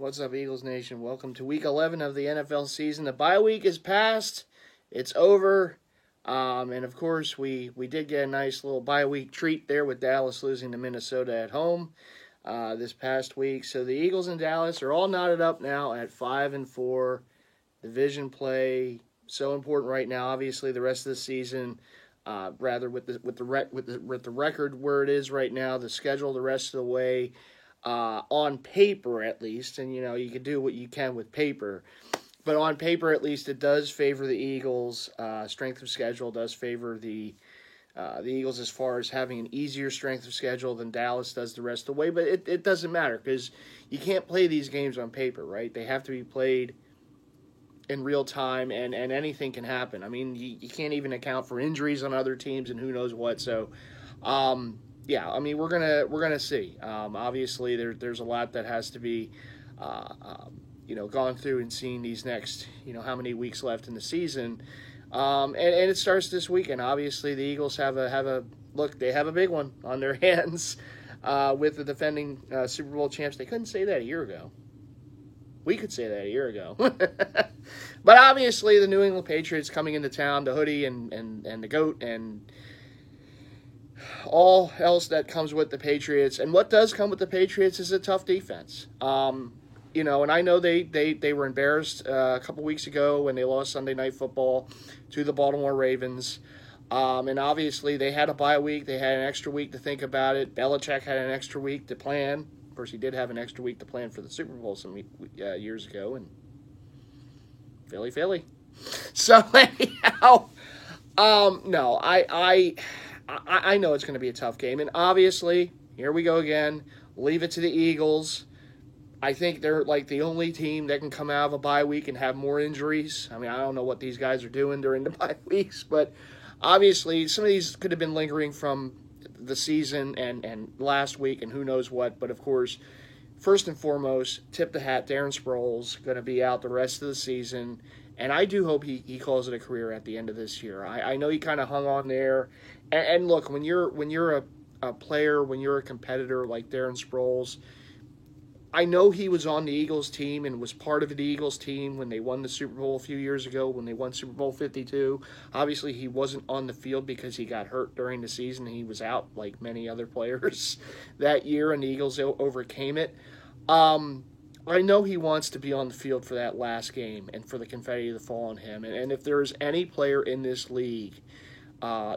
What's up, Eagles Nation? Welcome to Week 11 of the NFL season. The bye week is past. It's over. And, of course, we did get a nice little bye week treat there with Dallas losing to Minnesota at home this past week. So the Eagles and Dallas are all knotted up now at 5-4. Division play, so important right now. Obviously, the rest of the season, with the record where it is right now, the schedule the rest of the way, on paper at least, and you can do what you can with paper, but on paper at least it does favor the Eagles. Strength of schedule does favor the Eagles as far as having an easier strength of schedule than Dallas does the rest of the way, but it doesn't matter because you can't play these games on paper, right? They have to be played in real time, and anything can happen. I mean, you can't even account for injuries on other teams and who knows what, so yeah, I mean, we're gonna see. Obviously, there's a lot that has to be, gone through and seen these next, how many weeks left in the season, and it starts this weekend. Obviously, the Eagles have a look. They have a big one on their hands with the defending Super Bowl champs. They couldn't say that a year ago. We could say that a year ago. But obviously, the New England Patriots coming into town, the hoodie and the goat and all else that comes with the Patriots. And what does come with the Patriots is a tough defense. And I know they were embarrassed a couple weeks ago when they lost Sunday Night Football to the Baltimore Ravens. And obviously they had a bye week. They had an extra week to think about it. Belichick had an extra week to plan. Of course, he did have an extra week to plan for the Super Bowl some years ago. And Philly. So anyhow, no, I know it's going to be a tough game, and obviously, here we go again, leave it to the Eagles. I think they're like the only team that can come out of a bye week and have more injuries. I mean, I don't know what these guys are doing during the bye weeks, but obviously some of these could have been lingering from the season and last week and who knows what, but of course, first and foremost, tip the hat, Darren Sproles going to be out the rest of the season, and I do hope he calls it a career at the end of this year. I know he kind of hung on there. And look, when you're a player, when you're a competitor like Darren Sproles, I know he was on the Eagles team and was part of the Eagles team when they won the Super Bowl a few years ago, when they won Super Bowl 52. Obviously, he wasn't on the field because he got hurt during the season. He was out like many other players that year, and the Eagles overcame it. I know he wants to be on the field for that last game and for the confetti to fall on him. And if there's any player in this league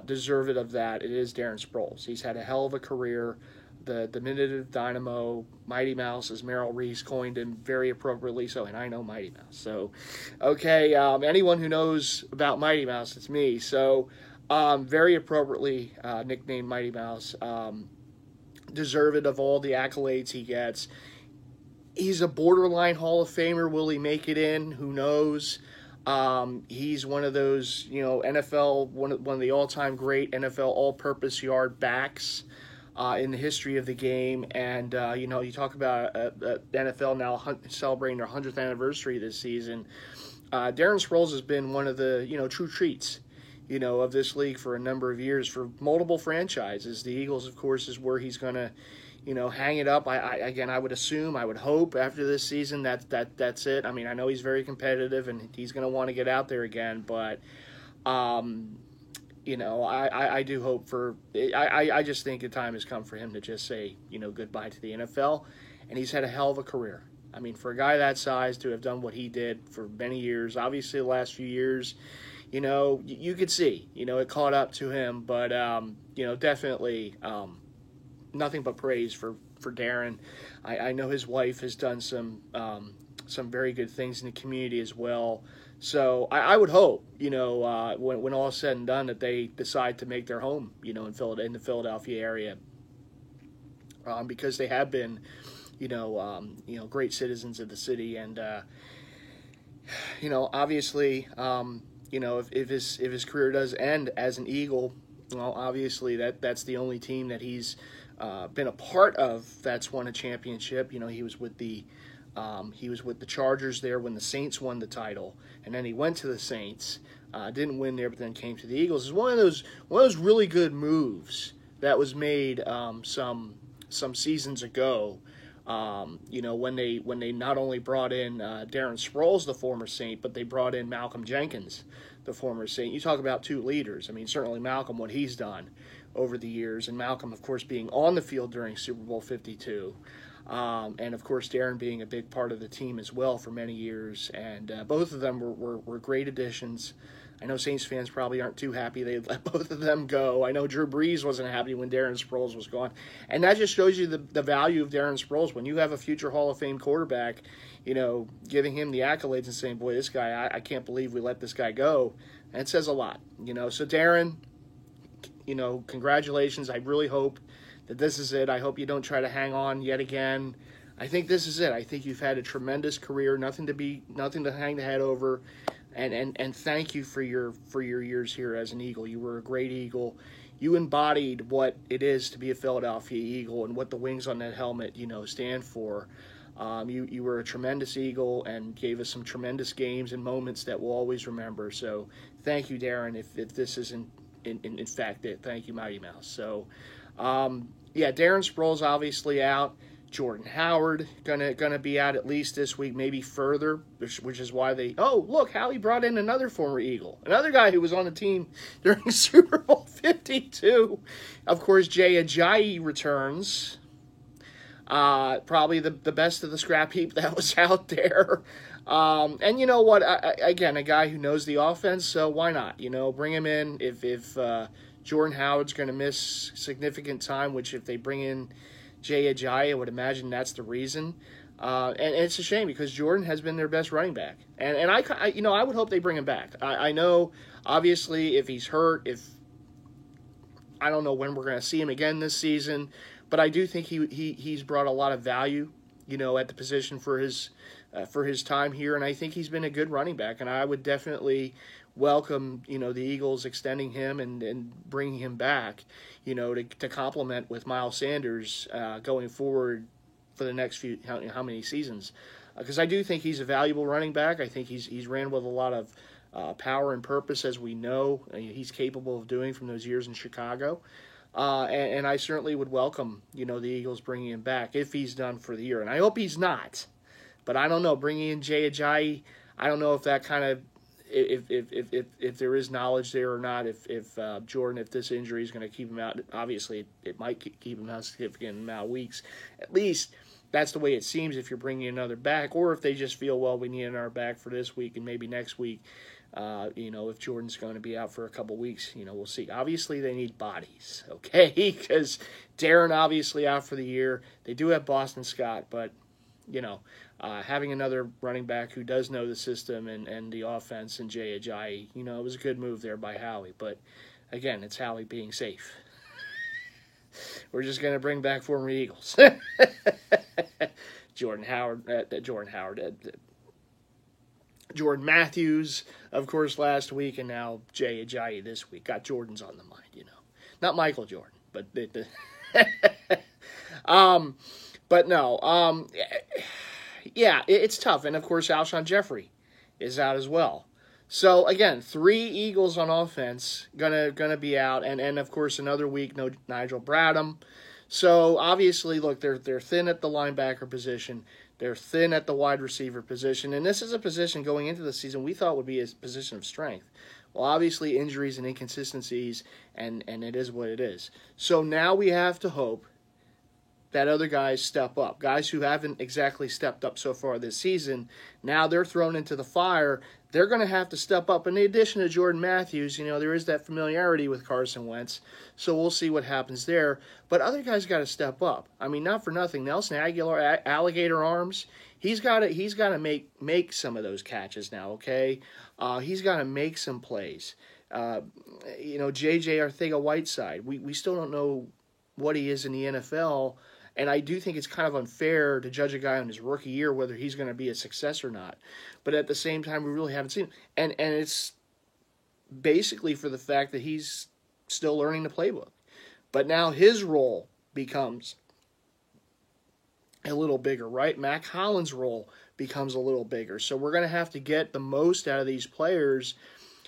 deserving of that, it is Darren Sproles. He's had a hell of a career. The diminutive dynamo, Mighty Mouse, as Merrill Reese coined him very appropriately. So, and I know Mighty Mouse. So, okay, anyone who knows about Mighty Mouse, it's me. So, very appropriately nicknamed Mighty Mouse. Deserving of all the accolades he gets. He's a borderline Hall of Famer. Will he make it in? Who knows? He's one of those, NFL, one of the all-time great NFL all-purpose yard backs in the history of the game. And, you talk about the NFL now celebrating their 100th anniversary this season. Darren Sproles has been one of the, true treats, of this league for a number of years for multiple franchises. The Eagles, of course, is where he's going to, hang it up. I would assume, I would hope after this season that's it. I mean, I know he's very competitive and he's going to want to get out there again, but, I do hope I just think the time has come for him to just say, goodbye to the NFL, and he's had a hell of a career. I mean, for a guy that size to have done what he did for many years, obviously the last few years, you could see, it caught up to him, but, definitely, nothing but praise for Darren. I know his wife has done some very good things in the community as well. So I would hope, when all is said and done, that they decide to make their home, in the Philadelphia area, because they have been, great citizens of the city, and obviously, if his career does end as an Eagle, well, obviously that's the only team that he's been a part of that's won a championship. He was with the Chargers there when the Saints won the title, and then he went to the Saints, didn't win there, but then came to the Eagles. It's one of those really good moves that was made some seasons ago When they not only brought in Darren Sproles, the former Saint, but they brought in Malcolm Jenkins, the former Saint. You talk about two leaders. I mean, certainly Malcolm, what he's done over the years, and Malcolm, of course, being on the field during Super Bowl 52. And of course, Darren being a big part of the team as well for many years, and both of them were great additions. I know Saints fans probably aren't too happy they let both of them go. I know Drew Brees wasn't happy when Darren Sproles was gone, and that just shows you the value of Darren Sproles. When you have a future Hall of Fame quarterback, giving him the accolades and saying, "Boy, this guy, I can't believe we let this guy go," and it says a lot. So Darren, congratulations. I really hope that this is it. I hope you don't try to hang on yet again. I think this is it. I think you've had a tremendous career, nothing to hang the head over, and thank you for your years here as an Eagle. You were a great Eagle. You embodied what it is to be a Philadelphia Eagle and what the wings on that helmet, stand for. You were a tremendous Eagle and gave us some tremendous games and moments that we'll always remember. So thank you, Darren. If this isn't in fact it, thank you, Mighty Mouse. So. Darren Sproles obviously out. Jordan Howard gonna be out at least this week, maybe further, which is why they. Oh, look, Howie brought in another former Eagle, another guy who was on the team during Super Bowl 52. Of course, Jay Ajayi returns. Probably the best of the scrap heap that was out there. And you know what? Again, a guy who knows the offense, so why not? Bring him in if Jordan Howard's going to miss significant time, which if they bring in Jay Ajayi, I would imagine that's the reason. And it's a shame because Jordan has been their best running back. And I would hope they bring him back. I know, obviously, if he's hurt, I don't know when we're going to see him again this season, but I do think he's brought a lot of value, at the position for his time here, and I think he's been a good running back, and I would definitely welcome, the Eagles extending him and bringing him back, to complement with Miles Sanders going forward for the next how many seasons. Because I do think he's a valuable running back. I think he's ran with a lot of power and purpose, as we know he's capable of doing from those years in Chicago. And I certainly would welcome, the Eagles bringing him back if he's done for the year. And I hope he's not. But I don't know, bringing in Jay Ajayi, I don't know if that kind of, if there is knowledge there or not, if Jordan, if this injury is going to keep him out. Obviously, it might keep him out a significant amount of weeks. At least that's the way it seems if you're bringing another back, or if they just feel, well, we need another back for this week and maybe next week. If Jordan's going to be out for a couple weeks, we'll see. Obviously, they need bodies, okay? Because Darren obviously out for the year. They do have Boston Scott, but having another running back who does know the system and the offense and Jay Ajayi, it was a good move there by Howie. But again, it's Howie being safe. We're just going to bring back former Eagles. Jordan Matthews, of course, last week, and now Jay Ajayi this week. Got Jordan's on the mind, Not Michael Jordan, but but no. It's tough. And, of course, Alshon Jeffrey is out as well. So, again, 3 Eagles on offense gonna be out. And of course, another week, no Nigel Bradham. So, obviously, look, they're thin at the linebacker position. They're thin at the wide receiver position. And this is a position going into the season we thought would be a position of strength. Well, obviously, injuries and inconsistencies, and it is what it is. So now we have to hope that other guys step up. Guys who haven't exactly stepped up so far this season, now they're thrown into the fire. They're going to have to step up. In addition to Jordan Matthews, there is that familiarity with Carson Wentz, so we'll see what happens there. But other guys got to step up. I mean, not for nothing. Nelson Aguilar, Alligator Arms, he's got to make some of those catches now, okay? He's got to make some plays. J.J. Arcega-Whiteside, we still don't know what he is in the NFL. And I do think it's kind of unfair to judge a guy on his rookie year whether he's going to be a success or not. But at the same time, we really haven't seen him. And it's basically for the fact that he's still learning the playbook. But now his role becomes a little bigger, right? Mack Hollins' role becomes a little bigger. So we're going to have to get the most out of these players.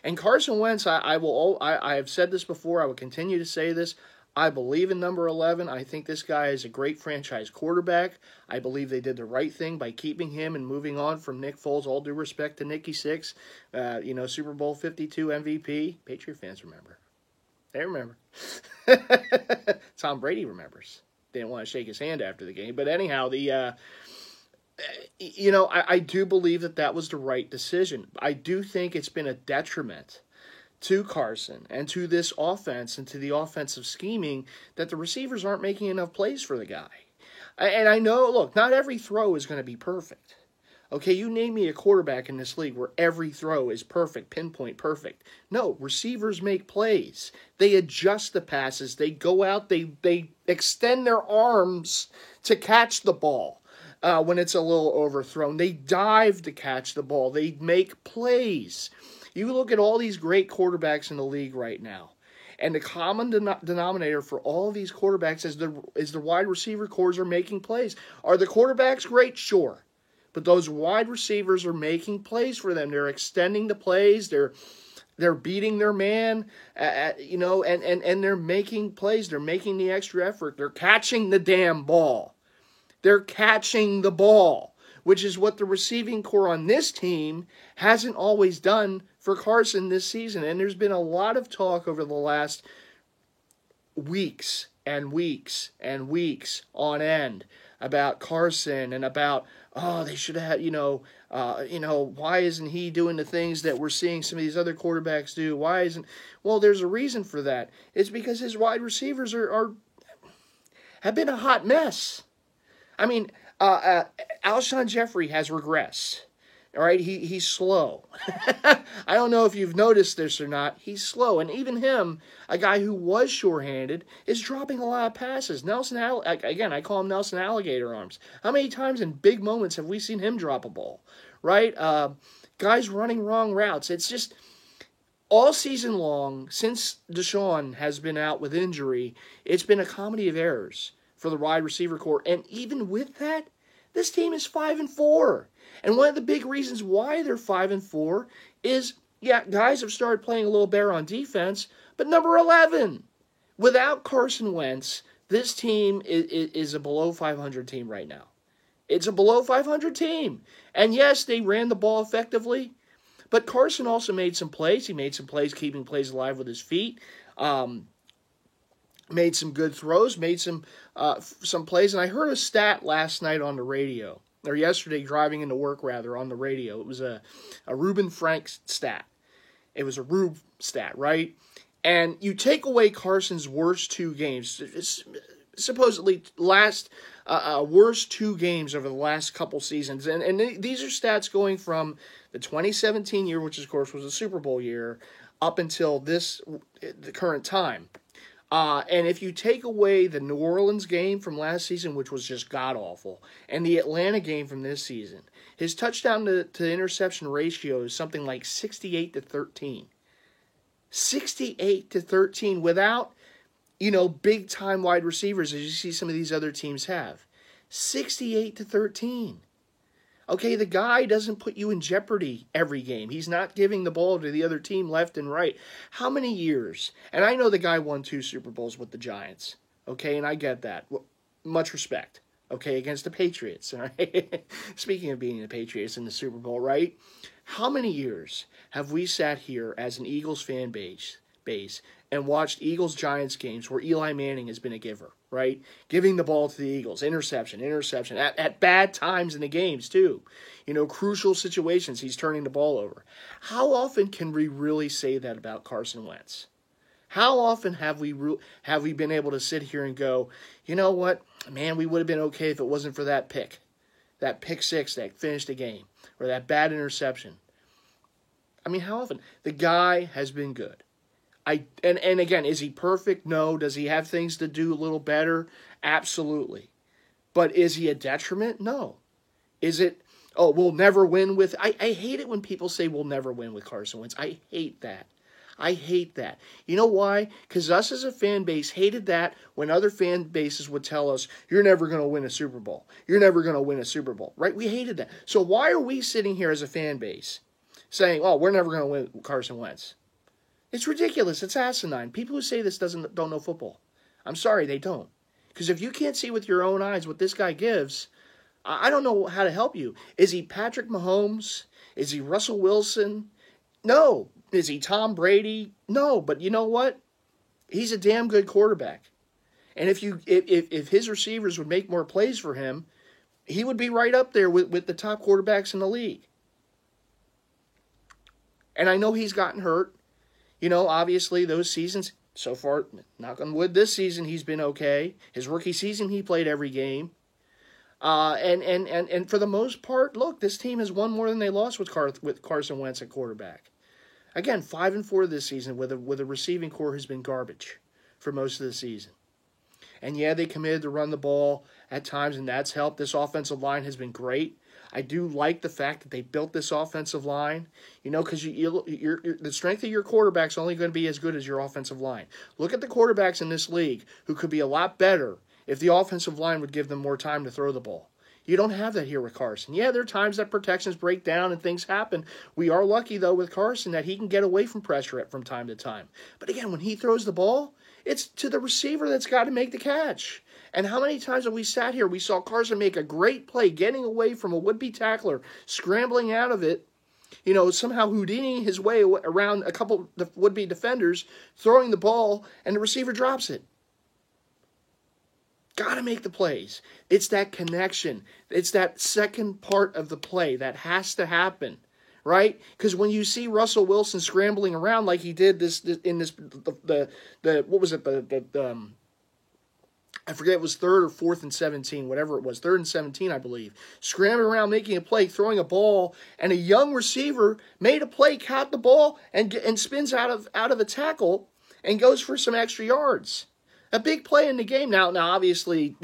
And Carson Wentz, I have said this before, I will continue to say this, I believe in number 11. I think this guy is a great franchise quarterback. I believe they did the right thing by keeping him and moving on from Nick Foles. All due respect to Nicky Six, Super Bowl 52 MVP. Patriot fans remember. They remember. Tom Brady remembers. Didn't want to shake his hand after the game. But anyhow, I do believe that was the right decision. I do think it's been a detriment to Carson and to this offense and to the offensive scheming that the receivers aren't making enough plays for the guy. And I know, look, not every throw is going to be perfect. Okay, you name me a quarterback in this league where every throw is perfect, pinpoint perfect. No, receivers make plays. They adjust the passes. They go out, they extend their arms to catch the ball when it's a little overthrown. They dive to catch the ball. They make plays. You look at all these great quarterbacks in the league right now, and the common denominator for all of these quarterbacks is the wide receiver cores are making plays. Are the quarterbacks great? Sure. But those wide receivers are making plays for them. They're extending the plays. They're beating their man, and they're making plays. They're making the extra effort. They're catching the damn ball. They're catching the ball, which is what the receiving core on this team hasn't always done for Carson this season. And there's been a lot of talk over the last weeks and weeks and weeks on end about Carson and about, they should have had, why isn't he doing the things that we're seeing some of these other quarterbacks do? Well, there's a reason for that. It's because his wide receivers have been a hot mess. I mean, Alshon Jeffrey has regressed. All right, he's slow. I don't know if you've noticed this or not. He's slow, and even him, a guy who was sure-handed, is dropping a lot of passes. Again, I call him Nelson Alligator Arms. How many times in big moments have we seen him drop a ball? Right? Guys running wrong routes. It's just all season long, since Deshaun has been out with injury, it's been a comedy of errors for the wide receiver core. And even with that, this team is 5-4. And one of the big reasons why they're 5-4 is, guys have started playing a little better on defense, but number 11, without Carson Wentz, this team is a below 500 team right now. It's a below 500 team. And yes, they ran the ball effectively, but Carson also made some plays. He made some plays keeping plays alive with his feet. Made some good throws, made some plays. And I heard a stat last night on the radio, or yesterday driving into work, rather, on the radio. It was a Reuben Frank stat. It was a Rube stat, right? And you take away Carson's worst two games, supposedly worst two games over the last couple seasons. And these are stats going from the 2017 year, which of course was a Super Bowl year, up until the current time. And if you take away the New Orleans game from last season, which was just god-awful, and the Atlanta game from this season, his touchdown to interception ratio is something like 68-13. 68-13 without, big-time wide receivers, as you see some of these other teams have. 68-13. Okay, the guy doesn't put you in jeopardy every game. He's not giving the ball to the other team left and right. How many years? And I know the guy won 2 Super Bowls with the Giants. Okay, and I get that. Well, much respect. Okay, against the Patriots. All right? Speaking of being the Patriots in the Super Bowl, right? How many years have we sat here as an Eagles fan base and watched Eagles-Giants games where Eli Manning has been a giver, right? Giving the ball to the Eagles, interception, at bad times in the games too. Crucial situations, he's turning the ball over. How often can we really say that about Carson Wentz? How often have we been able to sit here and go, you know what, man, we would have been okay if it wasn't for that pick six that finished the game, or that bad interception. I mean, how often? The guy has been good. And again, is he perfect? No. Does he have things to do a little better? Absolutely. But is he a detriment? No. Is it, we'll never win with... I hate it when people say we'll never win with Carson Wentz. I hate that. You know why? Because us as a fan base hated that when other fan bases would tell us, you're never going to win a Super Bowl. You're never going to win a Super Bowl. Right? We hated that. So why are we sitting here as a fan base saying, we're never going to win Carson Wentz? It's ridiculous. It's asinine. People who say this don't know football. I'm sorry, they don't. Because if you can't see with your own eyes what this guy gives, I don't know how to help you. Is he Patrick Mahomes? Is he Russell Wilson? No. Is he Tom Brady? No. But you know what? He's a damn good quarterback. And if his receivers would make more plays for him, he would be right up there with the top quarterbacks in the league. And I know he's gotten hurt. Obviously those seasons, so far, knock on wood, this season he's been okay. His rookie season, he played every game. And for the most part, look, this team has won more than they lost with Carson Wentz at quarterback. Again, 5-4 this season with a receiving core who's been garbage for most of the season. And yeah, they committed to run the ball at times, and that's helped. This offensive line has been great. I do like the fact that they built this offensive line, because the strength of your quarterback's only going to be as good as your offensive line. Look at the quarterbacks in this league who could be a lot better if the offensive line would give them more time to throw the ball. You don't have that here with Carson. Yeah, there are times that protections break down and things happen. We are lucky, though, with Carson that he can get away from pressure from time to time. But again, when he throws the ball, it's to the receiver that's got to make the catch. And how many times have we sat here, we saw Carson make a great play, getting away from a would-be tackler, scrambling out of it, somehow Houdiniing his way around a couple of would-be defenders, throwing the ball, and the receiver drops it. Got to make the plays. It's that connection. It's that second part of the play that has to happen, right? Because when you see Russell Wilson scrambling around like he did I forget, it was 3rd or 4th and 17, whatever it was, 3rd and 17, I believe. Scrambling around, making a play, throwing a ball, and a young receiver made a play, caught the ball, and spins out of a tackle and goes for some extra yards. A big play in the game. Now obviously,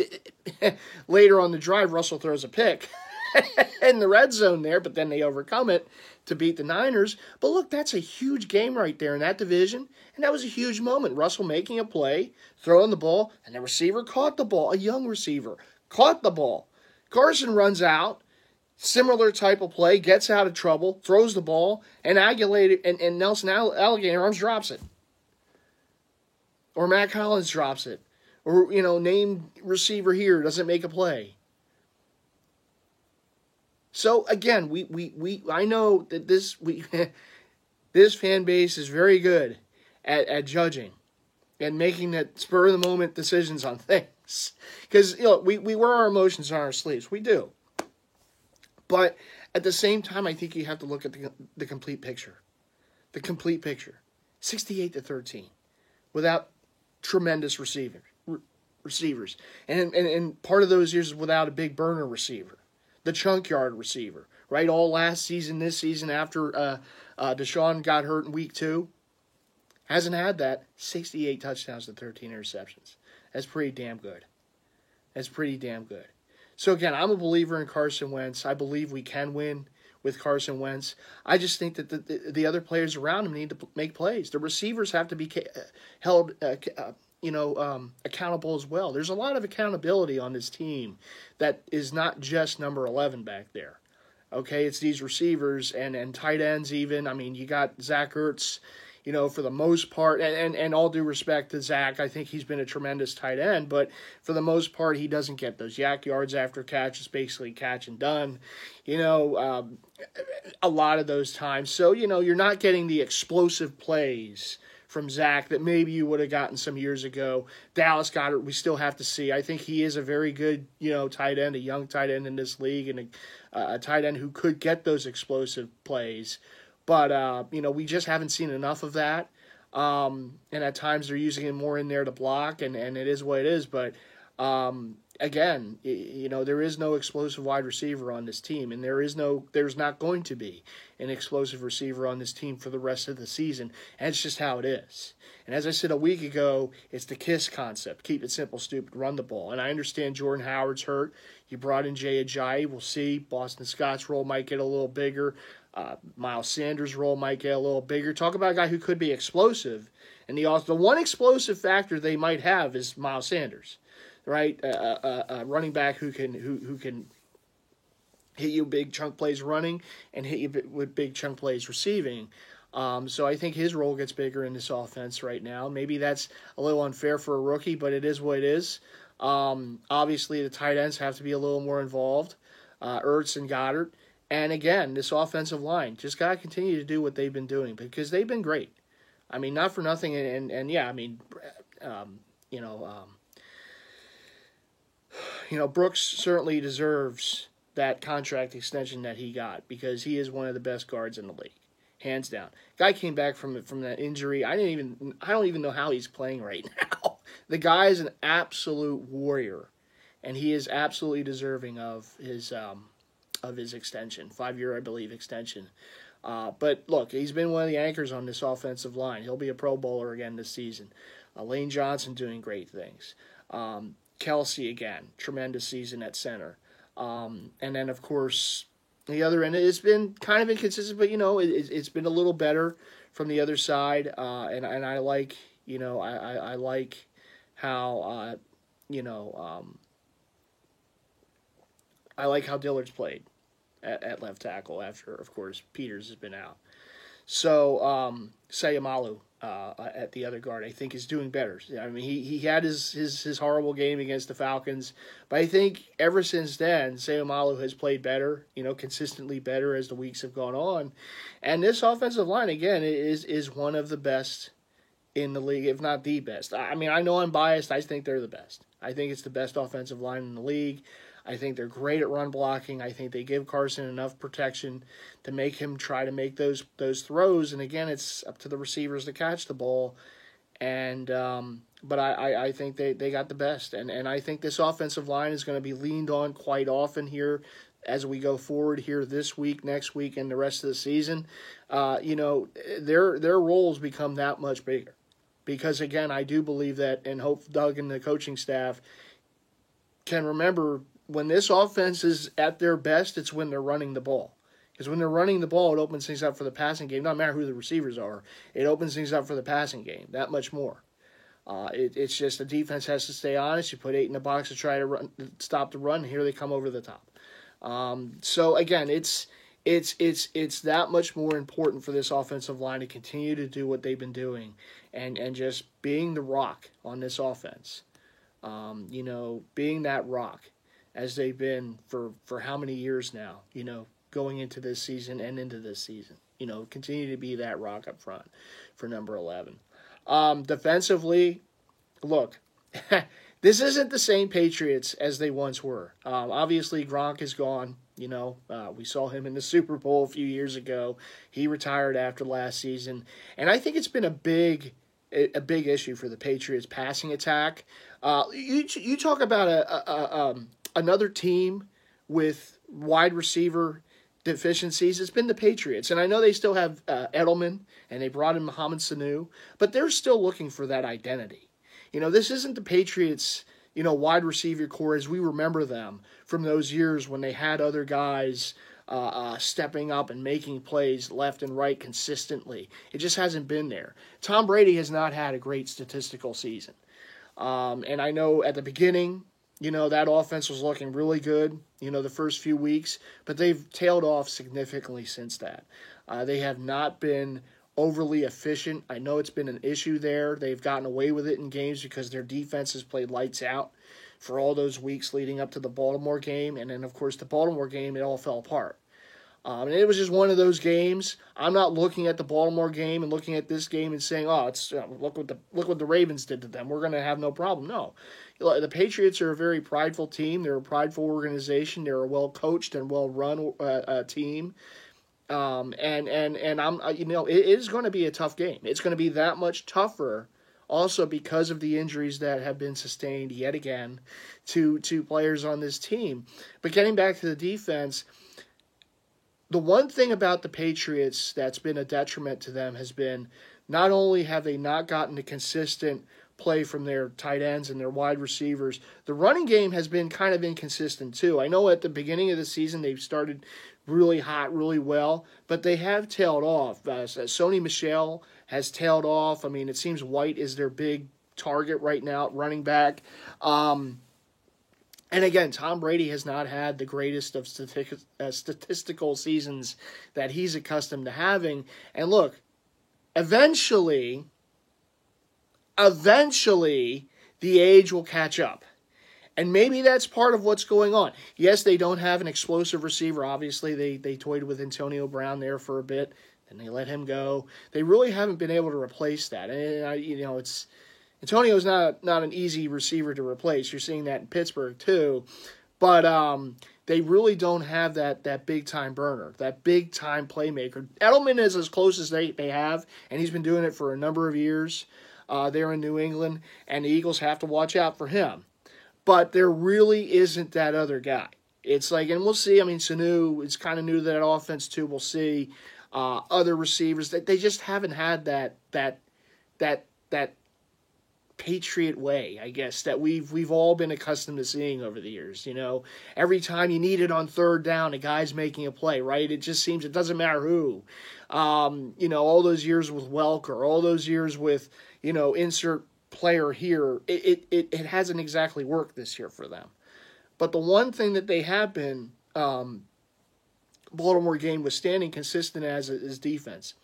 later on the drive, Russell throws a pick in the red zone there, but then they overcome it to beat the Niners. But look, that's a huge game right there in that division, and that was a huge moment. Russell making a play, throwing the ball, and the receiver caught the ball. A young receiver caught the ball. Carson runs out, similar type of play, gets out of trouble, throws the ball, and Nelson Alligator Arms drops it. Or Matt Collins drops it. Or, named receiver here doesn't make a play. So, again, I know that this fan base is very good at judging and making that spur-of-the-moment decisions on things. Because, we wear our emotions on our sleeves. We do. But at the same time, I think you have to look at the complete picture. The complete picture. 68-13. Without tremendous receivers. And part of those years is without a big burner receiver. The chunk yard receiver, right? All last season, this season, after Deshaun got hurt in week 2, hasn't had that. 68 touchdowns to 13 interceptions. That's pretty damn good. So again, I'm a believer in Carson Wentz. I believe we can win with Carson Wentz. I just think that the other players around him need to make plays. The receivers have to be held accountable as well. There's a lot of accountability on this team that is not just number 11 back there. Okay, it's these receivers and tight ends even. I mean, you got Zach Ertz, for the most part, and all due respect to Zach, I think he's been a tremendous tight end, but for the most part, he doesn't get those yak yards after catch. It's basically catch and done, a lot of those times. So, you're not getting the explosive plays from Zach that maybe you would have gotten some years ago. Dallas Goedert, we still have to see. I think he is a very good, tight end, a young tight end in this league, and a tight end who could get those explosive plays. But, we just haven't seen enough of that. And at times they're using him more in there to block, and it is what it is. But, again, there is no explosive wide receiver on this team, and there's not going to be an explosive receiver on this team for the rest of the season. And it's just how it is. And as I said a week ago, it's the KISS concept. Keep it simple, stupid, run the ball. And I understand Jordan Howard's hurt. You brought in Jay Ajayi. We'll see. Boston Scott's role might get a little bigger. Miles Sanders' role might get a little bigger. Talk about a guy who could be explosive. And the one explosive factor they might have is Miles Sanders, right? A running back who can hit you big chunk plays running and hit you with big chunk plays receiving. So I think his role gets bigger in this offense right now. Maybe that's a little unfair for a rookie, but it is what it is. Obviously, the tight ends have to be a little more involved, Ertz and Goddard. And again, this offensive line just got to continue to do what they've been doing because they've been great. I mean, not for nothing. And yeah, I mean, you know, Brooks certainly deserves that contract extension that he got because he is one of the best guards in the league, hands down. Guy came back from that injury. I don't even know how he's playing right now. The guy is an absolute warrior, and he is absolutely deserving of his extension, 5-year, I believe, extension. But look, he's been one of the anchors on this offensive line. He'll be a Pro Bowler again this season. Lane Johnson doing great things. Kelsey again, tremendous season at center. And then, of course, the other end, it's been kind of inconsistent, but, it's been a little better from the other side. And I like, I like how, I like how Dillard's played at left tackle after, of course, Peters has been out. So, Sayamalu at the other guard, I think, is doing better. I mean, he had his horrible game against the Falcons, but I think ever since then, Sayamalu has played better, consistently better as the weeks have gone on. And this offensive line, again, is one of the best in the league, if not the best. I mean, I know I'm biased. I think they're the best. I think it's the best offensive line in the league. I think they're great at run blocking. I think they give Carson enough protection to make him try to make those throws. And again, it's up to the receivers to catch the ball. And but I think they got the best. And I think this offensive line is going to be leaned on quite often here as we go forward here this week, next week, and the rest of the season. Their roles become that much bigger. Because, again, I do believe that, and hope Doug and the coaching staff can remember when this offense is at their best, it's when they're running the ball. Because when they're running the ball, it opens things up for the passing game. No matter who the receivers are, it opens things up for the passing game that much more. It's just the defense has to stay honest. You put 8 in the box to try to stop the run. Here they come over the top. So again, it's that much more important for this offensive line to continue to do what they've been doing, and just being the rock on this offense. Being that rock as they've been for how many years now, going into this season and into this season. Continue to be that rock up front for number 11. Defensively, look, this isn't the same Patriots as they once were. Obviously, Gronk is gone. We saw him in the Super Bowl a few years ago. He retired after last season. And I think it's been a big issue for the Patriots passing attack. You talk about another team with wide receiver deficiencies. It's been the Patriots. And I know they still have Edelman, and they brought in Mohamed Sanu, but they're still looking for that identity. This isn't the Patriots, wide receiver core as we remember them from those years when they had other guys stepping up and making plays left and right consistently. It just hasn't been there. Tom Brady has not had a great statistical season. And I know at the beginning, that offense was looking really good, the first few weeks, but they've tailed off significantly since that. They have not been overly efficient. I know it's been an issue there. They've gotten away with it in games because their defense has played lights out for all those weeks leading up to the Baltimore game. And then, of course, the Baltimore game, it all fell apart. And it was just one of those games. I'm not looking at the Baltimore game and looking at this game and saying, "Oh, it's look what the Ravens did to them. We're going to have no problem." No, the Patriots are a very prideful team. They're a prideful organization. They're a well coached and well run team. And I'm it is going to be a tough game. It's going to be that much tougher. Also, because of the injuries that have been sustained yet again to players on this team. But getting back to the defense. The one thing about the Patriots that's been a detriment to them has been not only have they not gotten a consistent play from their tight ends and their wide receivers, the running game has been kind of inconsistent too. I know at the beginning of the season they've started really hot, really well, but they have tailed off. Sony Michel has tailed off. I mean, it seems White is their big target right now at running back. And again, Tom Brady has not had the greatest of statistical seasons that he's accustomed to having. And look, eventually, the age will catch up. And maybe that's part of what's going on. Yes, they don't have an explosive receiver. Obviously, they toyed with Antonio Brown there for a bit, and they let him go. They really haven't been able to replace that. And it's Antonio's not an easy receiver to replace. You're seeing that in Pittsburgh too. But they really don't have that big-time burner, that big-time playmaker. Edelman is as close as they have, and he's been doing it for a number of years there in New England, and the Eagles have to watch out for him. But there really isn't that other guy. It's like, and we'll see. I mean, Sanu is kind of new to that offense too. We'll see other receivers that they just haven't had that Patriot way, I guess, that we've all been accustomed to seeing over the years. Every time you need it on third down, a guy's making a play, right? It just seems it doesn't matter who. All those years with Welker, all those years with insert player here, it hasn't exactly worked this year for them. But the one thing that they have been Baltimore game withstanding consistent as is defense,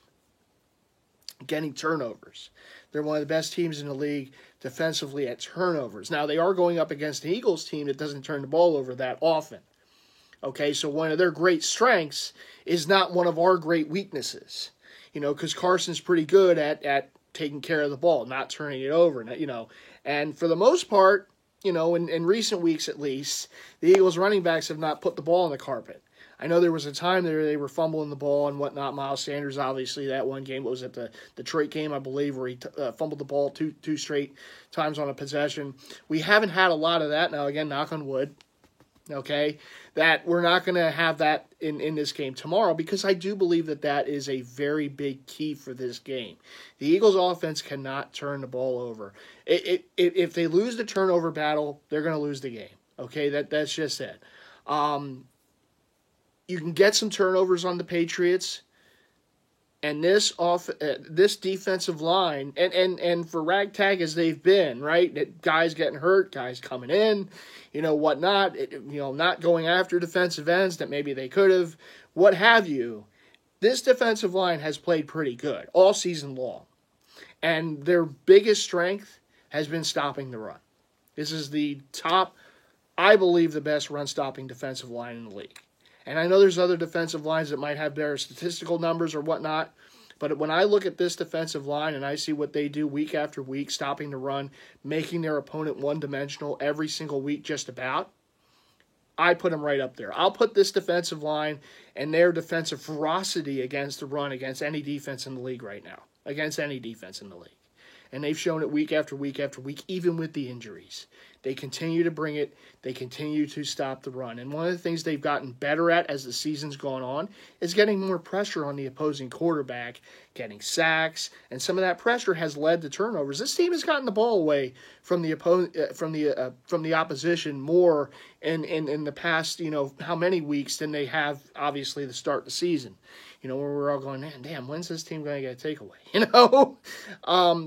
getting turnovers. They're one of the best teams in the league defensively at turnovers. Now, they are going up against an Eagles team that doesn't turn the ball over that often. Okay, so one of their great strengths is not one of our great weaknesses. Because Carson's pretty good at taking care of the ball, not turning it over, And for the most part, in recent weeks at least, the Eagles running backs have not put the ball on the carpet. I know there was a time there they were fumbling the ball and whatnot. Miles Sanders, obviously, that one game was at the Detroit game, I believe, where he fumbled the ball two straight times on a possession. We haven't had a lot of that now. Again, knock on wood. Okay, that we're not going to have that in this game tomorrow, because I do believe that is a very big key for this game. The Eagles' offense cannot turn the ball over. If they lose the turnover battle, they're going to lose the game. Okay, that's just it. You can get some turnovers on the Patriots, and this defensive line, and for ragtag as they've been, right? Guys getting hurt, guys coming in, whatnot, not going after defensive ends that maybe they could have, what have you. This defensive line has played pretty good all season long, and their biggest strength has been stopping the run. This is the top, I believe, the best run-stopping defensive line in the league. And I know there's other defensive lines that might have better statistical numbers or whatnot, but when I look at this defensive line and I see what they do week after week, stopping the run, making their opponent one-dimensional every single week just about, I put them right up there. I'll put this defensive line and their defensive ferocity against the run against any defense in the league right now, against any defense in the league. And they've shown it week after week after week, even with the injuries. They continue to bring it. They continue to stop the run. And one of the things they've gotten better at as the season's gone on is getting more pressure on the opposing quarterback, getting sacks, and some of that pressure has led to turnovers. This team has gotten the ball away from the opposition more in the past, how many weeks than they have obviously to start the season. Where we're all going, man, damn, when's this team going to get a takeaway?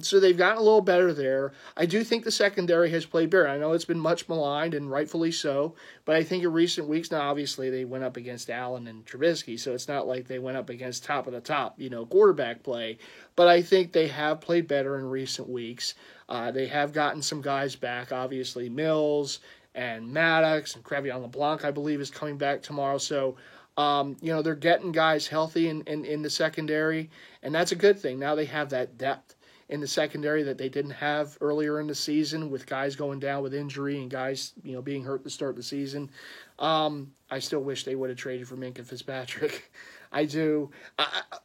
So they've gotten a little better there. I do think the secondary has played better. I know it's been much maligned, and rightfully so, but I think in recent weeks, now obviously they went up against Allen and Trubisky, so it's not like they went up against top of the top, quarterback play, but I think they have played better in recent weeks. They have gotten some guys back, obviously Mills and Maddox and Crevion LeBlanc, I believe, is coming back tomorrow, so they're getting guys healthy in the secondary, and that's a good thing. Now they have that depth in the secondary that they didn't have earlier in the season, with guys going down with injury and guys, being hurt to start the season. I still wish they would have traded for Minkah Fitzpatrick. I do.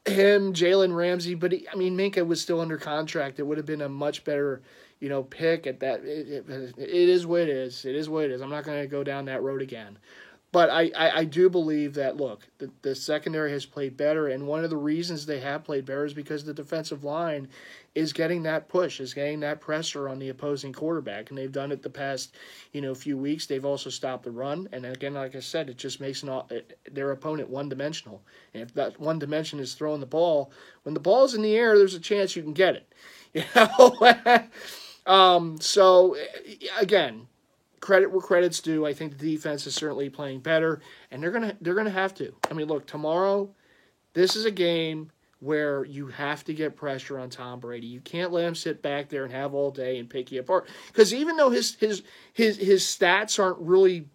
Him, Jalen Ramsey, but Minkah was still under contract. It would have been a much better, pick at that. It is what it is. It is what it is. I'm not going to go down that road again. But I do believe that, look, the secondary has played better, and one of the reasons they have played better is because the defensive line is getting that push, is getting that pressure on the opposing quarterback, and they've done it the past, few weeks. They've also stopped the run, and again, like I said, it just makes their opponent one-dimensional. And if that one dimension is throwing the ball, when the ball's in the air, there's a chance you can get it. So, again, credit where credit's due. I think the defense is certainly playing better, and they're gonna have to. Look, tomorrow, this is a game where you have to get pressure on Tom Brady. You can't let him sit back there and have all day and pick you apart. Because even though his stats aren't really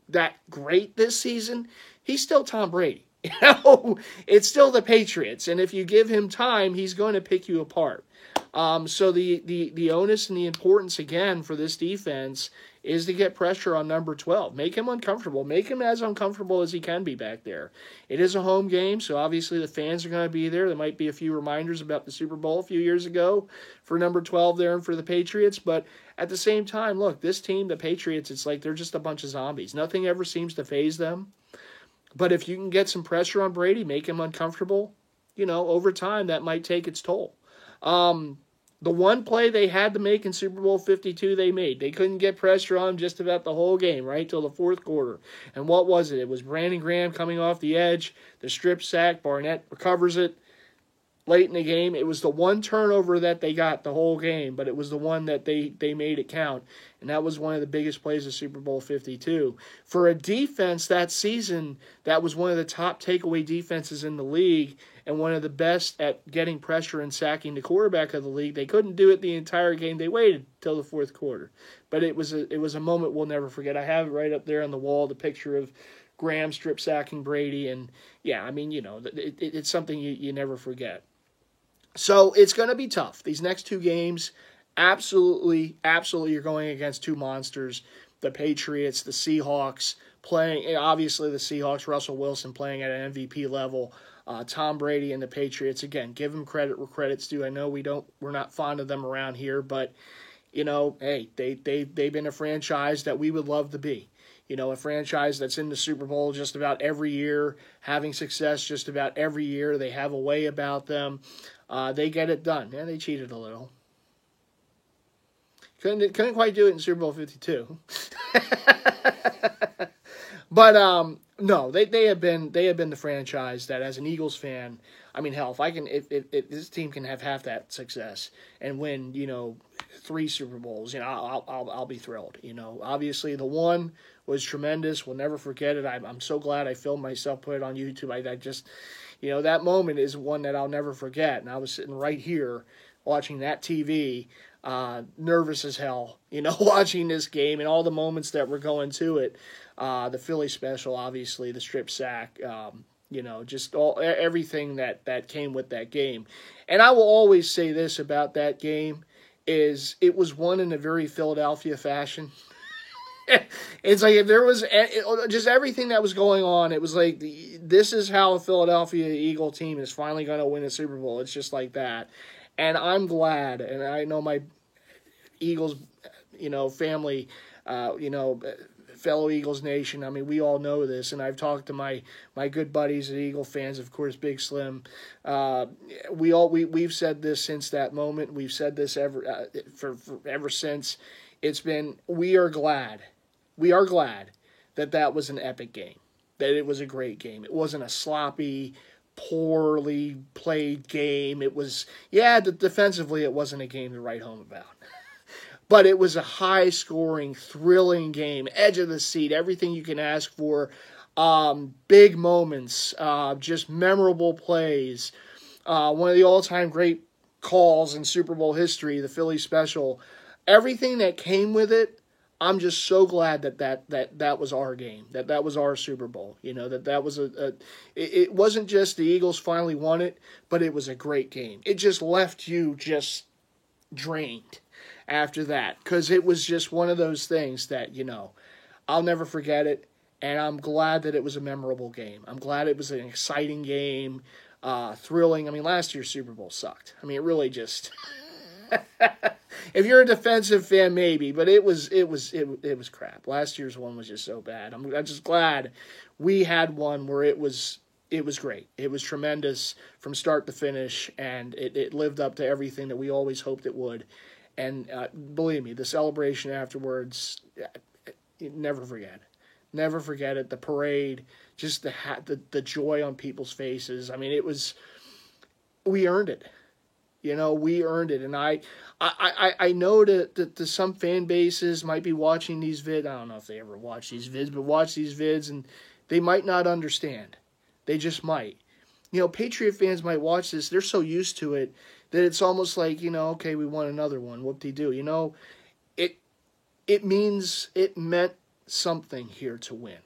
that great this season, he's still Tom Brady. It's still the Patriots, and if you give him time, he's going to pick you apart. So the onus and the importance again for this defense is to get pressure on number 12. Make him uncomfortable. Make him as uncomfortable as he can be back there. It is a home game, so obviously the fans are going to be there. There might be a few reminders about the Super Bowl a few years ago for number 12 there and for the Patriots, but at the same time, look, this team, the Patriots, it's like they're just a bunch of zombies. Nothing ever seems to faze them. But if you can get some pressure on Brady, make him uncomfortable, over time that might take its toll. The one play they had to make in Super Bowl 52 they made. They couldn't get pressure on him just about the whole game, right, till the fourth quarter. And what was it? It was Brandon Graham coming off the edge, the strip sack, Barnett recovers it late in the game. It was the one turnover that they got the whole game, but it was the one that they made it count. And that was one of the biggest plays of Super Bowl 52. For a defense that season, that was one of the top takeaway defenses in the league and one of the best at getting pressure and sacking the quarterback of the league. They couldn't do it the entire game. They waited till the fourth quarter. But it was a moment we'll never forget. I have it right up there on the wall, the picture of Graham strip sacking Brady. And, yeah, I mean, it's something you never forget. So it's going to be tough. These next two games, absolutely, you're going against two monsters. The Patriots, the Seahawks, playing, obviously the Seahawks, Russell Wilson playing at an MVP level. Tom Brady and the Patriots, again, give them credit where credit's due. I know we're not fond of them around here, but, hey, they've been a franchise that we would love to be. A franchise that's in the Super Bowl just about every year, having success just about every year. They have a way about them. They get it done. Yeah, they cheated a little. Couldn't quite do it in Super Bowl 52. But no, they have been the franchise that, as an Eagles fan, I mean, hell, if this team can have half that success and win, 3 Super Bowls, I'll be thrilled. Obviously the one was tremendous. We'll never forget it. I'm so glad I filmed myself, put it on YouTube. I just, that moment is one that I'll never forget. And I was sitting right here watching that TV, nervous as hell, watching this game and all the moments that were going to it. The Philly special, obviously, the strip sack, just everything that came with that game. And I will always say this about that game is it was won in a very Philadelphia fashion. It's like if there was just everything that was going on, it was like this is how a Philadelphia Eagle team is finally going to win a Super Bowl. It's just like that. And I'm glad, and I know my Eagles, family, fellow Eagles Nation. I mean, we all know this, and I've talked to my good buddies at Eagle fans, of course, Big Slim. We've said this since that moment. We've said this ever since. It's been we are glad that was an epic game, that it was a great game. It wasn't a sloppy, poorly played game. It was, defensively it wasn't a game to write home about. But it was a high-scoring, thrilling game, edge of the seat, everything you can ask for, big moments, just memorable plays. One of the all-time great calls in Super Bowl history, the Philly special. Everything that came with it, I'm just so glad that was our game, that was our Super Bowl. That was it wasn't just the Eagles finally won it, but it was a great game. It just left you just drained after that, because it was just one of those things that, I'll never forget it, and I'm glad that it was a memorable game. I'm glad it was an exciting game, thrilling. I mean, last year's Super Bowl sucked. I mean, it really just... If you're a defensive fan, maybe, but it was crap. Last year's one was just so bad. I'm just glad we had one where it was great. It was tremendous from start to finish, and it lived up to everything that we always hoped it would. And believe me, the celebration afterwards, never forget it. The parade, just the joy on people's faces. I mean, we earned it. We earned it. And I know that some fan bases might be watching these vids. I don't know if they ever watch these vids, but watch these vids and they might not understand. They just might. Patriot fans might watch this. They're so used to it that it's almost like, okay, we won another one. Whoop-de-doo. It meant something here to win.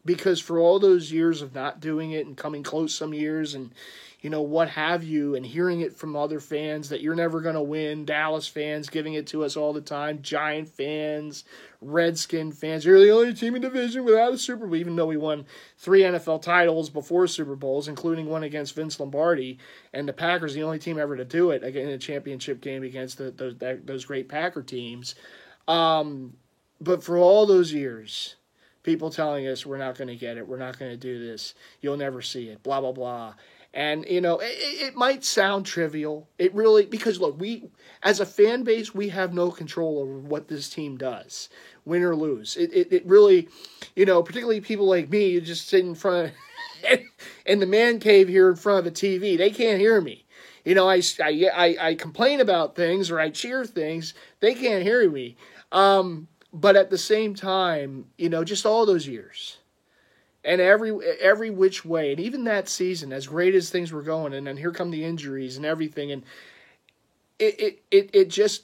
Because for all those years of not doing it and coming close some years and, what have you, and hearing it from other fans that you're never going to win, Dallas fans giving it to us all the time, Giant fans, Redskin fans, you're the only team in division without a Super Bowl, even though we won 3 NFL titles before Super Bowls, including one against Vince Lombardi, and the Packers, the only team ever to do it again in a championship game against those great Packer teams. But for all those years, people telling us we're not going to get it, we're not going to do this, you'll never see it, blah, blah, blah. And, it might sound trivial. It really, because look, we, as a fan base, we have no control over what this team does, win or lose. It really, particularly people like me, you just sit in front of, in the man cave here in front of the TV, they can't hear me. I complain about things or I cheer things, they can't hear me. But at the same time, just all those years. And every which way, and even that season, as great as things were going, and then here come the injuries and everything, and it just,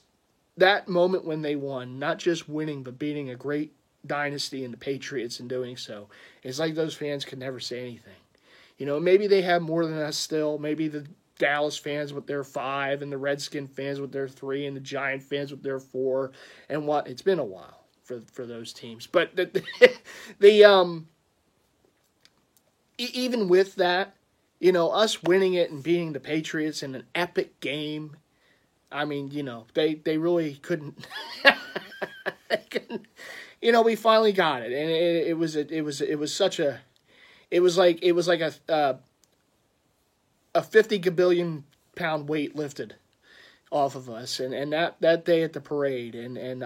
that moment when they won, not just winning, but beating a great dynasty in the Patriots and doing so, it's like those fans could never say anything. Maybe they have more than us still, maybe the Dallas fans with their 5, and the Redskin fans with their 3, and the Giant fans with their 4, and it's been a while for those teams. But even with that, us winning it and beating the Patriots in an epic game, I mean, they really couldn't. They couldn't. We finally got it, and it was like a 50 gabillion pound weight lifted off of us, and that day at the parade, and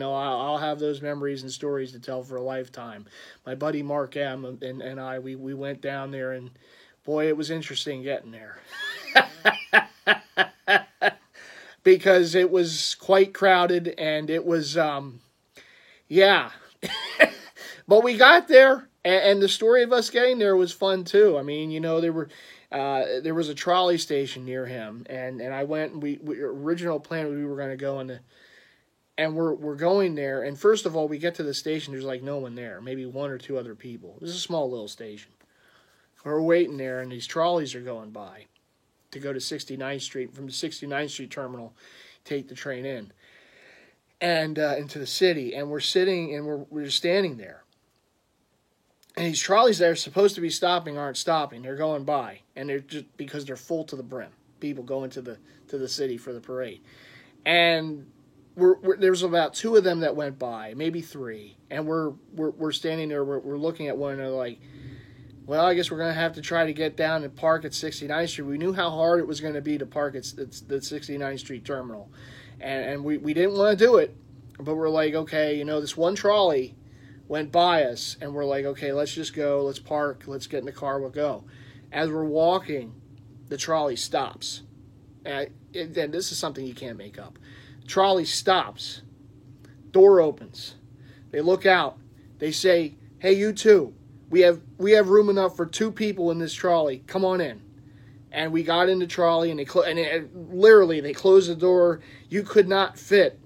I'll have those memories and stories to tell for a lifetime. My buddy Mark M. and I, we went down there, and boy, it was interesting getting there. Because it was quite crowded, and it was, yeah. But we got there, and the story of us getting there was fun too. I mean, there was a trolley station near him, and I went, and we original plan, we were going to go and we're going there, and first of all, we get to the station, there's like no one there, maybe 1 or 2 other people. It was a small little station. We're waiting there, and these trolleys are going by to go to 69th Street, from the 69th Street terminal, take the train in, and into the city, and we're sitting, and we're standing there. And these trolleys that are supposed to be stopping aren't stopping. They're going by, and they're just because they're full to the brim. People going to the city for the parade, and there's about 2 of them that went by, maybe 3, and we're standing there. We're looking at one another like, well, I guess we're gonna have to try to get down and park at 69th Street. We knew how hard it was going to be to park at the 69th Street terminal, and we didn't want to do it, but we're like, okay, this one trolley went by us, and we're like, okay, let's just go, let's park, let's get in the car, we'll go. As we're walking, the trolley stops. And this is something you can't make up. Trolley stops. Door opens. They look out. They say, hey, you two, we have room enough for 2 people in this trolley. Come on in. And we got in the trolley, and literally they closed the door. You could not fit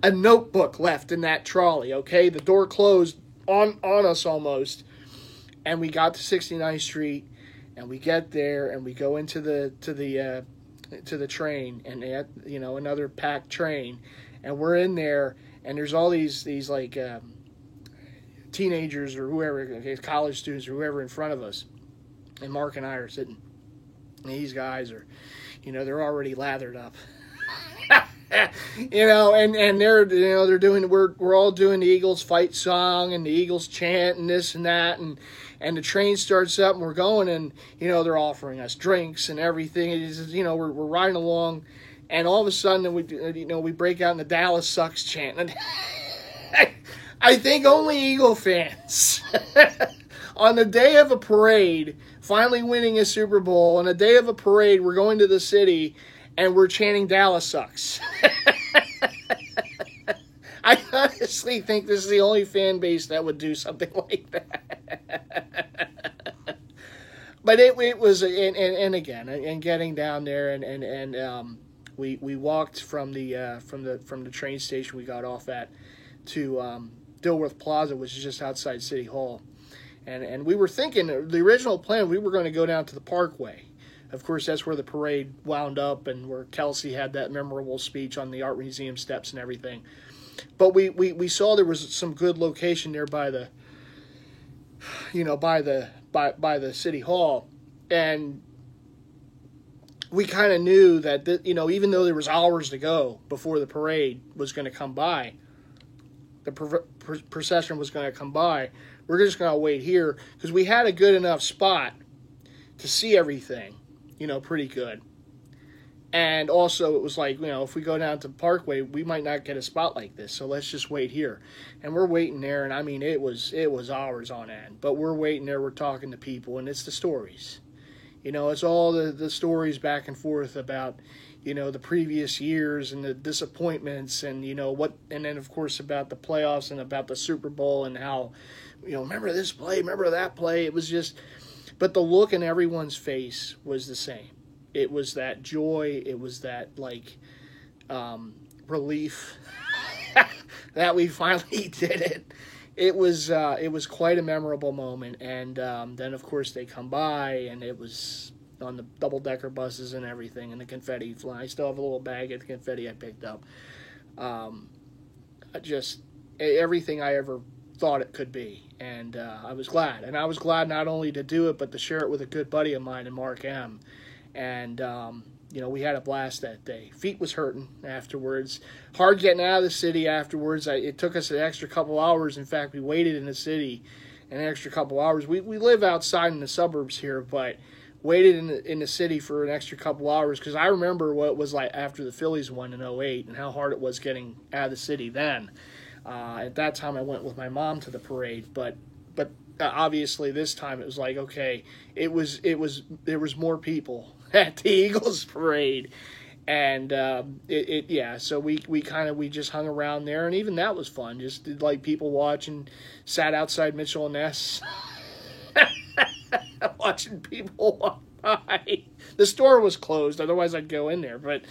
a notebook left in that trolley, okay? The door closed on us almost. And we got to 69th Street, and we get there, and we go into the train, and another packed train, and we're in there, and there's all these like teenagers or whoever, college students or whoever in front of us, and Mark and I are sitting, and these guys are, they're already lathered up. And they're doing, we're all doing the Eagles fight song and the Eagles chant and this and that, and the train starts up, and we're going, and they're offering us drinks and everything. It's just, we're riding along, and all of a sudden we break out in the Dallas sucks chant. And I think only Eagle fans on the day of a parade, finally winning a Super Bowl, on the day of a parade, we're going to the city, and we're chanting Dallas sucks. I honestly think this is the only fan base that would do something like that. But it was, and again, and getting down there, and we walked from the train station we got off at to Dilworth Plaza, which is just outside City Hall. And we were thinking, the original plan, we were going to go down to the Parkway. Of course, that's where the parade wound up and where Kelsey had that memorable speech on the Art Museum steps and everything. But we saw there was some good location there by the, by the City Hall. And we kind of knew that, even though there was hours to go before the parade was going to come by, the procession was going to come by, we're just going to wait here because we had a good enough spot to see everything, pretty good. And also it was like, if we go down to Parkway, we might not get a spot like this. So let's just wait here. And we're waiting there. And I mean, it was hours on end, but we're waiting there. We're talking to people, and it's the stories, it's all the stories back and forth about, the previous years and the disappointments and, and then of course about the playoffs and about the Super Bowl and how, remember this play, remember that play. It was just, but the look in everyone's face was the same. It was that joy. It was that relief that we finally did it. It was quite a memorable moment. And then of course they come by and it was on the double-decker buses and everything and the confetti flying. I still have a little bag of the confetti I picked up. Just everything I ever thought it could be. And I was glad. And I was glad not only to do it, but to share it with a good buddy of mine, and Mark M. And, we had a blast that day. Feet was hurting afterwards. Hard getting out of the city afterwards. It took us an extra couple hours. In fact, we waited in the city an extra couple hours. We live outside in the suburbs here, but waited in the city for an extra couple hours because I remember what it was like after the Phillies won in '08 and how hard it was getting out of the city then. At that time, I went with my mom to the parade, but obviously this time it was like, okay, there was more people at the Eagles parade, and so we just hung around there, and even that was fun. Just did like people watching, sat outside Mitchell and Ness, watching people walk by. The store was closed, otherwise I'd go in there, but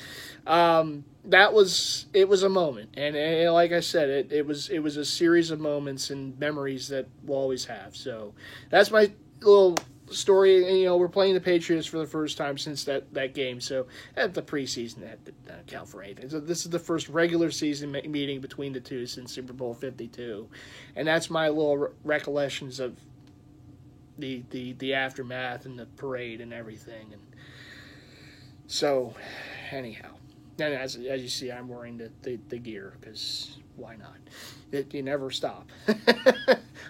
it was a moment, and like I said, it was a series of moments and memories that we'll always have. So that's my little story. And we're playing the Patriots for the first time since that game. So at the preseason, that didn't count for anything. So this is the first regular season meeting between the two since Super Bowl 52, and that's my little recollections of the aftermath and the parade and everything. And so anyhow. And as you see, I'm wearing the gear because why not? You never stop.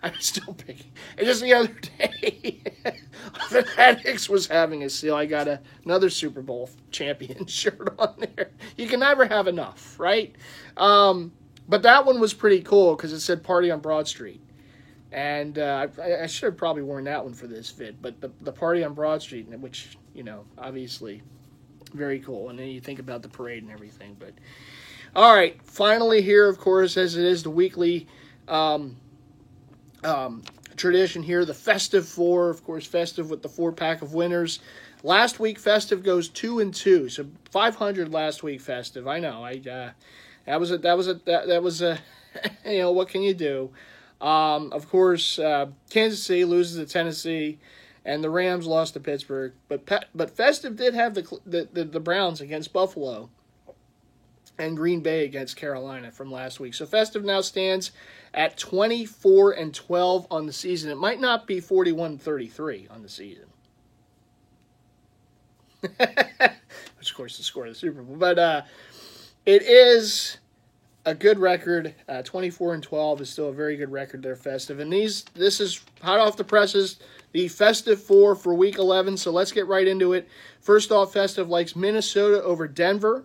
I'm still picking. And just the other day, Fanatics was having a sale. I got another Super Bowl champion shirt on there. You can never have enough, right? But that one was pretty cool because it said "Party on Broad Street," and I should have probably worn that one for this vid. But the Party on Broad Street, which obviously. Very cool. And then you think about the parade and everything. But all right, finally here, of course, as it is the weekly tradition here, the Festive Four. Of course, Festive with the 4-pack of winners. Last week, Festive goes 2-2, so 500 last week. Festive. I know. That was a what can you do? Of course, Kansas City loses to Tennessee. And the Rams lost to Pittsburgh, but Festive did have the Browns against Buffalo, and Green Bay against Carolina from last week. So Festive now stands at 24-12 on the season. It might not be 41-33 on the season, which of course is the score of the Super Bowl. But it is a good record. 24-12 is still a very good record there, Festive. And this is hot off the presses. The Festive Four for Week 11, so let's get right into it. First off, Festive likes Minnesota over Denver.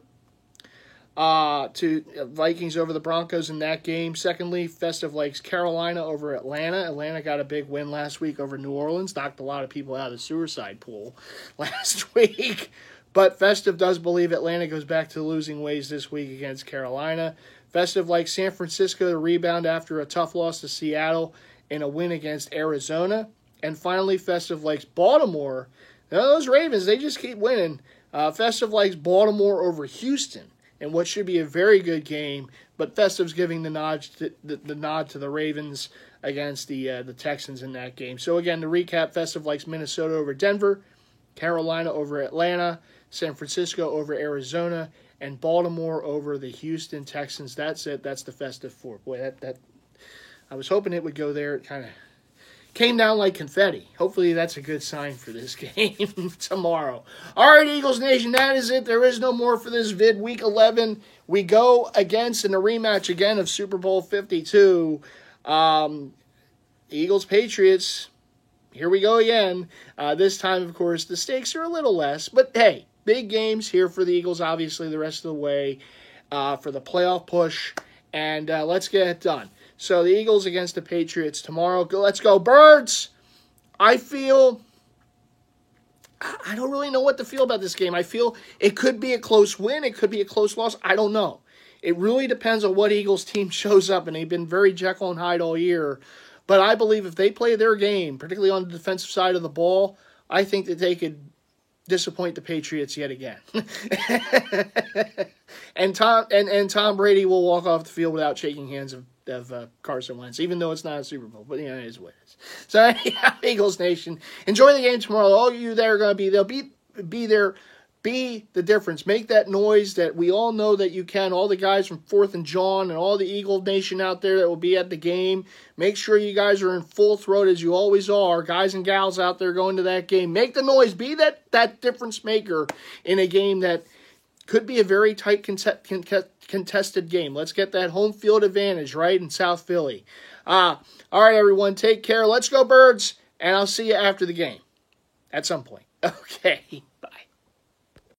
To Vikings over the Broncos in that game. Secondly, Festive likes Carolina over Atlanta. Atlanta got a big win last week over New Orleans. Knocked a lot of people out of the suicide pool last week. But Festive does believe Atlanta goes back to losing ways this week against Carolina. Festive likes San Francisco to rebound after a tough loss to Seattle and a win against Arizona. And finally, Festive Lakes Baltimore. Now, those Ravens, they just keep winning. Festive Lakes Baltimore over Houston, and what should be a very good game. But Festive's giving the nod to the Ravens against the Texans in that game. So again, to recap, Festive Lakes Minnesota over Denver, Carolina over Atlanta, San Francisco over Arizona, and Baltimore over the Houston Texans. That's it. That's the Festive Four. Boy, that I was hoping it would go there. It kind of came down like confetti. Hopefully that's a good sign for this game tomorrow. All right, Eagles Nation, that is it. There is no more for this vid. Week 11, we go against in a rematch again of Super Bowl 52. Eagles-Patriots, here we go again. This time, of course, the stakes are a little less. But, hey, big games here for the Eagles, obviously, the rest of the way for the playoff push. And let's get it done. So the Eagles against the Patriots tomorrow. Let's go, Birds! I don't really know what to feel about this game. I feel it could be a close win. It could be a close loss. I don't know. It really depends on what Eagles team shows up, and they've been very Jekyll and Hyde all year. But I believe if they play their game, particularly on the defensive side of the ball, I think that they could disappoint the Patriots yet again. and Tom Brady will walk off the field without shaking hands of Carson Wentz, even though it's not a Super Bowl. But, it is what it is. So, anyhow, Eagles Nation, enjoy the game tomorrow. All of you that are going to be there, be there. Be the difference. Make that noise that we all know that you can. All the guys from 4th and John and all the Eagle Nation out there that will be at the game. Make sure you guys are in full throat as you always are. Guys and gals out there going to that game. Make the noise. Be that difference maker in a game that could be a very tight contested game. Let's get that home field advantage, right, in South Philly. All right, everyone. Take care. Let's go, Birds. And I'll see you after the game at some point. Okay.